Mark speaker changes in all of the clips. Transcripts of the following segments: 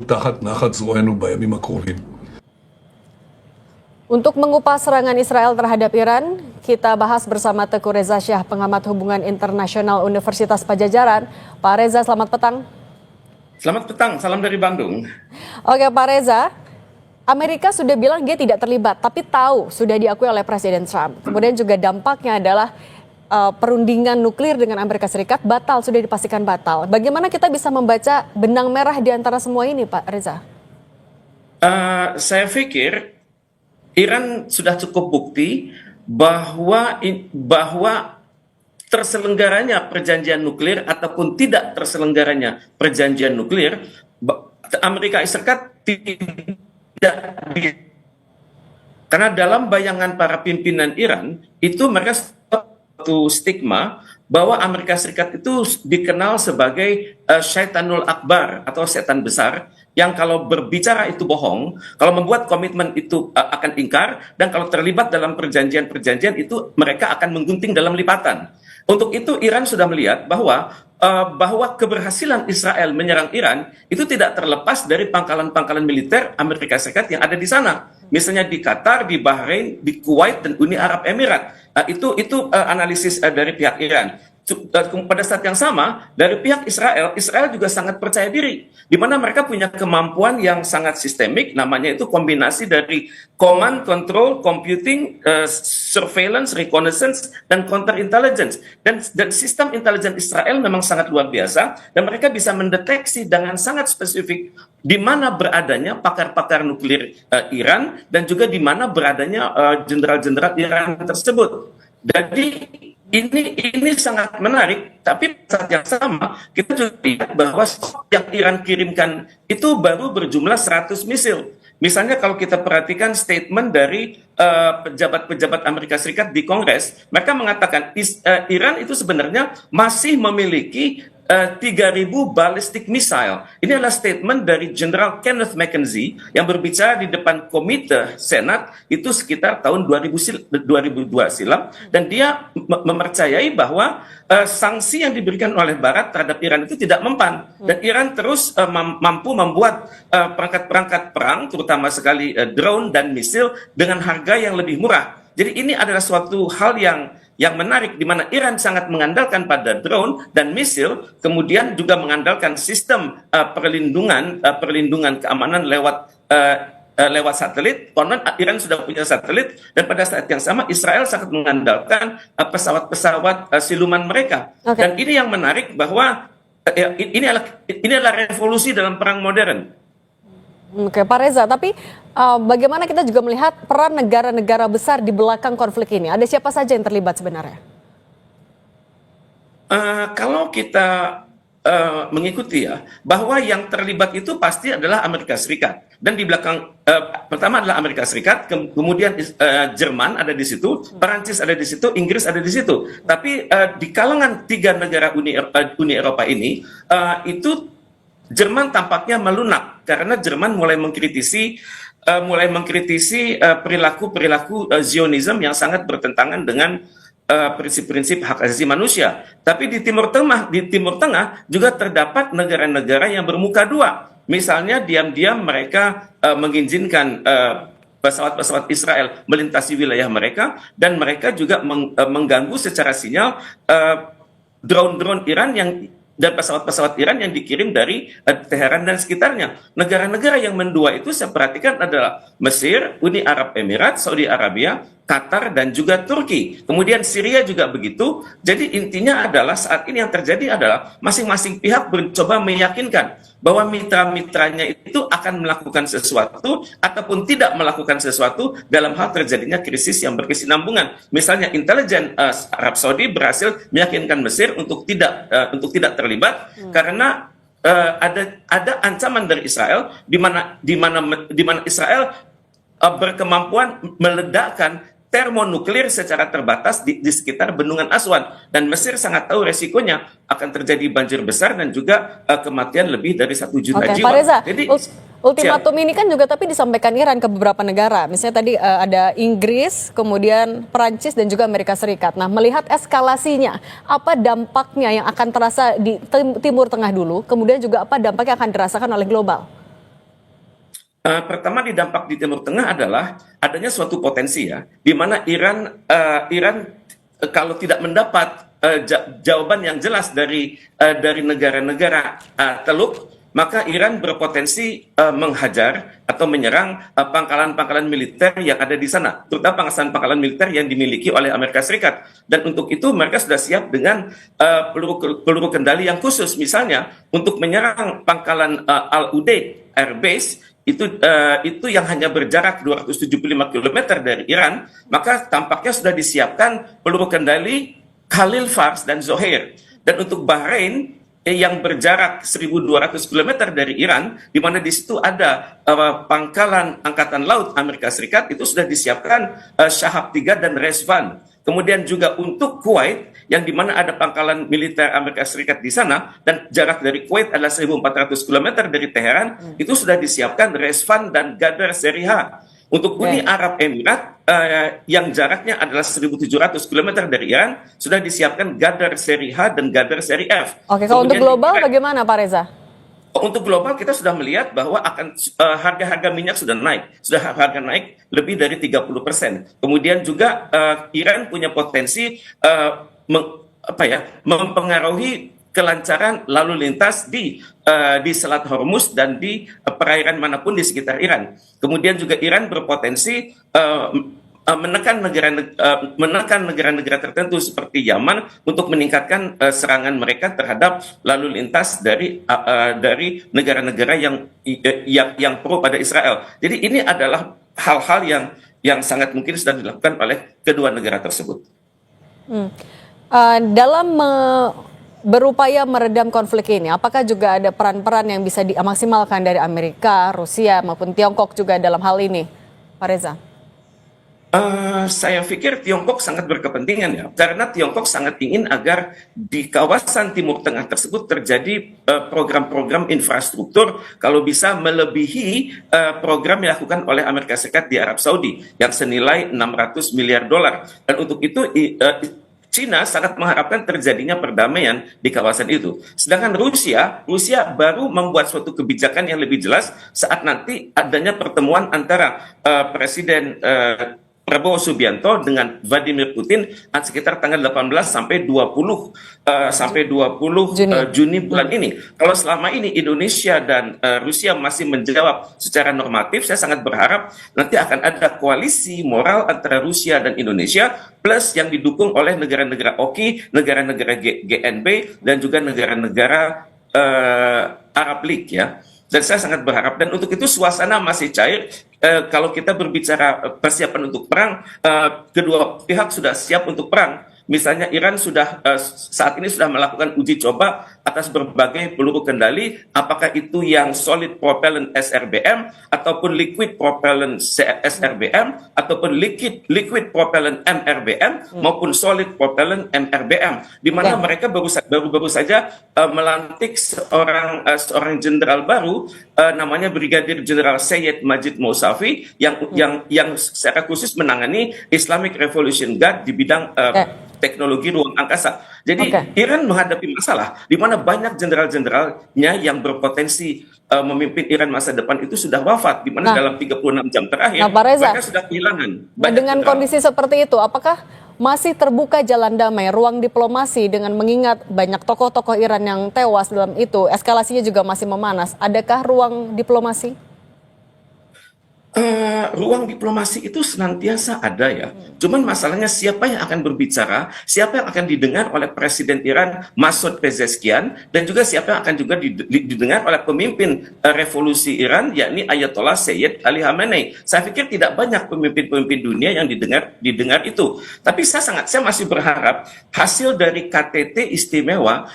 Speaker 1: תחת נחת זרוענו בימים הקרובים.
Speaker 2: Untuk mengupas serangan Israel terhadap Iran, kita bahas bersama Teguh Reza Syah, pengamat hubungan internasional Universitas Padjadjaran. Pak Reza, selamat petang.
Speaker 3: Selamat petang, salam dari Bandung.
Speaker 2: Oke Pak Reza, Amerika sudah bilang dia tidak terlibat, tapi tahu sudah diakui oleh Presiden Trump. Kemudian juga dampaknya adalah perundingan nuklir dengan Amerika Serikat sudah dipastikan batal. Bagaimana kita bisa membaca benang merah di antara semua ini, Pak Reza?
Speaker 3: Saya pikir Iran sudah cukup bukti bahwa terselenggaranya perjanjian nuklir ataupun tidak terselenggaranya perjanjian nuklir, Amerika Serikat tidak, karena dalam bayangan para pimpinan Iran itu mereka satu stigma bahwa Amerika Serikat itu dikenal sebagai syaitanul akbar atau setan besar yang kalau berbicara itu bohong, kalau membuat komitmen itu akan ingkar, dan kalau terlibat dalam perjanjian-perjanjian itu mereka akan menggunting dalam lipatan. Untuk itu Iran sudah melihat bahwa keberhasilan Israel menyerang Iran itu tidak terlepas dari pangkalan-pangkalan militer Amerika Serikat yang ada di sana. Misalnya di Qatar, di Bahrain, di Kuwait, dan Uni Arab Emirat. Itu analisis dari pihak Iran. Pada saat yang sama, dari pihak Israel juga sangat percaya diri, di mana mereka punya kemampuan yang sangat sistemik, namanya itu kombinasi dari command, control, computing, surveillance, reconnaissance, dan counterintelligence. Dan sistem intelijen Israel memang sangat luar biasa, dan mereka bisa mendeteksi dengan sangat spesifik di mana beradanya pakar-pakar nuklir Iran, dan juga di mana beradanya jenderal-jenderal Iran tersebut. Jadi ini sangat menarik, tapi saat yang sama kita juga lihat bahwa yang Iran kirimkan itu baru berjumlah 100 misil. Misalnya kalau kita perhatikan statement dari pejabat-pejabat Amerika Serikat di Kongres, mereka mengatakan Iran itu sebenarnya masih memiliki 3.000 ballistic missile. Ini adalah statement dari General Kenneth McKenzie yang berbicara di depan Komite Senat itu sekitar tahun 2002 silam, dan dia mempercayai bahwa sanksi yang diberikan oleh Barat terhadap Iran itu tidak mempan, dan Iran terus mampu membuat perangkat-perangkat perang, terutama sekali drone dan misil dengan harga yang lebih murah. Jadi ini adalah suatu hal yang menarik, di mana Iran sangat mengandalkan pada drone dan misil, kemudian juga mengandalkan sistem perlindungan keamanan lewat satelit. Konon Iran sudah punya satelit, dan pada saat yang sama Israel sangat mengandalkan pesawat-pesawat siluman mereka.
Speaker 2: Okay.
Speaker 3: Dan ini yang menarik bahwa ini adalah revolusi dalam perang modern.
Speaker 2: Oke, Pak Reza, tapi bagaimana kita juga melihat peran negara-negara besar di belakang konflik ini? Ada siapa saja yang terlibat sebenarnya?
Speaker 3: Kalau kita mengikuti ya, bahwa yang terlibat itu pasti adalah Amerika Serikat. Dan di belakang, pertama adalah Amerika Serikat, kemudian Jerman ada di situ, Perancis ada di situ, Inggris ada di situ. Tapi di kalangan tiga negara Uni Eropa ini, itu Jerman tampaknya melunak, karena Jerman mulai mengkritisi perilaku Zionisme yang sangat bertentangan dengan prinsip-prinsip hak asasi manusia. Tapi di Timur Tengah juga terdapat negara-negara yang bermuka dua. Misalnya diam-diam mereka mengizinkan pesawat-pesawat Israel melintasi wilayah mereka, dan mereka juga mengganggu secara sinyal drone-drone Iran dan pesawat-pesawat Iran yang dikirim dari Teheran dan sekitarnya. Negara-negara yang mendua itu saya perhatikan adalah Mesir, Uni Arab Emirat, Saudi Arabia, Qatar, dan juga Turki. Kemudian Syria juga begitu. Jadi intinya adalah saat ini yang terjadi adalah masing-masing pihak mencoba meyakinkan bahwa mitra-mitranya itu akan melakukan sesuatu ataupun tidak melakukan sesuatu dalam hal terjadinya krisis yang berkesinambungan. Misalnya intelijen Arab Saudi berhasil meyakinkan Mesir untuk tidak terlibat karena ada ancaman dari Israel di mana Israel berkemampuan meledakkan termonuklir secara terbatas di sekitar Bendungan Aswan, dan Mesir sangat tahu resikonya akan terjadi banjir besar dan juga kematian lebih dari 1 juta jiwa.
Speaker 2: Pak Reza,
Speaker 3: jadi
Speaker 2: ultimatum ini kan juga tapi disampaikan Iran ke beberapa negara, misalnya tadi ada Inggris, kemudian Perancis, dan juga Amerika Serikat. Nah, melihat eskalasinya, apa dampaknya yang akan terasa di Timur Tengah dulu, kemudian juga apa dampak yang akan dirasakan oleh global?
Speaker 3: Pertama di dampak di Timur Tengah adalah adanya suatu potensi ya, di mana Iran kalau tidak mendapat jawaban yang jelas dari negara-negara Teluk, maka Iran berpotensi menghajar atau menyerang pangkalan-pangkalan militer yang ada di sana, terutama pangkalan-pangkalan militer yang dimiliki oleh Amerika Serikat. Dan untuk itu mereka sudah siap dengan peluru kendali yang khusus, misalnya untuk menyerang pangkalan Al-Udeid Air Base itu yang hanya berjarak 275 km dari Iran, maka tampaknya sudah disiapkan peluru kendali Khalil Fars dan Zohair. Dan untuk Bahrain yang berjarak 1.200 km dari Iran, di mana di situ ada pangkalan Angkatan Laut Amerika Serikat, itu sudah disiapkan Shahab 3 dan Rezvan. Kemudian juga untuk Kuwait, yang di mana ada pangkalan militer Amerika Serikat di sana, dan jarak dari Kuwait adalah 1.400 km dari Teheran, itu sudah disiapkan Rezvan dan Gadar seri H. Untuk Uni Arab Emirat, yang jaraknya adalah 1.700 km dari Iran, sudah disiapkan Gadar seri H dan Gadar seri F.
Speaker 2: Oke, kalau untuk global bagaimana Pak Reza?
Speaker 3: Untuk global kita sudah melihat bahwa akan harga-harga minyak sudah harga naik lebih dari 30%. Kemudian juga Iran punya potensi mempengaruhi kelancaran lalu lintas di Selat Hormuz dan di perairan manapun di sekitar Iran. Kemudian juga Iran berpotensi menekan negara-negara tertentu seperti Yaman untuk meningkatkan serangan mereka terhadap lalu lintas dari negara-negara yang pro pada Israel. Jadi ini adalah hal-hal yang sangat mungkin sudah dilakukan oleh kedua negara tersebut.
Speaker 2: Dalam berupaya meredam konflik ini, apakah juga ada peran-peran yang bisa dimaksimalkan dari Amerika, Rusia maupun Tiongkok juga dalam hal ini, Pak Reza?
Speaker 3: Saya pikir Tiongkok sangat berkepentingan ya, karena Tiongkok sangat ingin agar di kawasan Timur Tengah tersebut terjadi program-program infrastruktur, kalau bisa melebihi program yang dilakukan oleh Amerika Serikat di Arab Saudi yang senilai 600 miliar dolar. Dan untuk itu Cina sangat mengharapkan terjadinya perdamaian di kawasan itu. Sedangkan Rusia baru membuat suatu kebijakan yang lebih jelas saat nanti adanya pertemuan antara Presiden Prabowo Subianto dengan Vladimir Putin sekitar tanggal 18 sampai 20 Juni bulan ini. Kalau selama ini Indonesia dan Rusia masih menjawab secara normatif, saya sangat berharap nanti akan ada koalisi moral antara Rusia dan Indonesia plus yang didukung oleh negara-negara OKI, negara-negara GNB dan juga negara-negara Arab League ya. Dan saya sangat berharap, dan untuk itu suasana masih cair. Kalau kita berbicara persiapan untuk perang, kedua pihak sudah siap untuk perang. Misalnya Iran saat ini sudah melakukan uji coba atas berbagai peluru kendali, apakah itu yang solid propellant SRBM ataupun liquid propellant SRBM ataupun liquid propellant MRBM maupun solid propellant MRBM, di mana mereka baru saja melantik seorang jenderal baru namanya Brigadir Jenderal Syed Majid Mousavi yang secara khusus menangani Islamic Revolution Guard di bidang teknologi ruang angkasa. Jadi Iran menghadapi masalah di mana banyak jenderal-jenderalnya yang berpotensi memimpin Iran masa depan itu sudah wafat, di mana dalam 36 jam terakhir mereka sudah kehilangan.
Speaker 2: Dengan kondisi seperti itu, apakah masih terbuka jalan damai, ruang diplomasi dengan mengingat banyak tokoh-tokoh Iran yang tewas dalam itu, eskalasinya juga masih memanas. Adakah ruang diplomasi?
Speaker 3: Ruang diplomasi itu senantiasa ada ya. Cuman masalahnya siapa yang akan berbicara, siapa yang akan didengar oleh Presiden Iran Masoud Pezeshkian, dan juga siapa yang akan juga didengar oleh pemimpin revolusi Iran, yakni Ayatollah Sayyid Ali Khamenei. Saya pikir tidak banyak pemimpin-pemimpin dunia yang didengar itu. Tapi saya masih berharap hasil dari KTT istimewa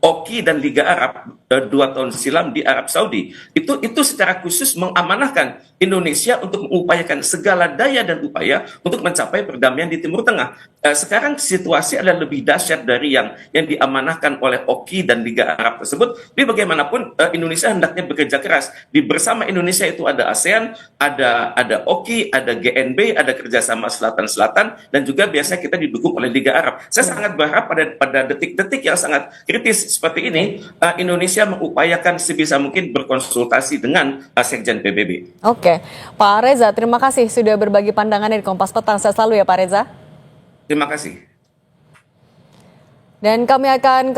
Speaker 3: OKI dan Liga Arab 2 tahun silam di Arab Saudi itu secara khusus mengamanahkan Indonesia untuk mengupayakan segala daya dan upaya untuk mencapai perdamaian di Timur Tengah. Sekarang situasi adalah lebih dahsyat dari yang diamanahkan oleh OKI dan Liga Arab tersebut. Tapi bagaimanapun Indonesia hendaknya bekerja keras. Bersama Indonesia itu ada ASEAN, ada OKI, ada GNB, ada kerjasama Selatan-Selatan, dan juga biasanya kita didukung oleh Liga Arab. Saya sangat berharap pada detik-detik yang sangat kritis seperti ini, Indonesia mengupayakan sebisa mungkin berkonsultasi dengan Sekjen PBB.
Speaker 2: Oke, Pak Reza, terima kasih sudah berbagi pandangannya di Kompas Petang. Saya selalu ya Pak Reza.
Speaker 3: Terima kasih.
Speaker 2: Dan kami akan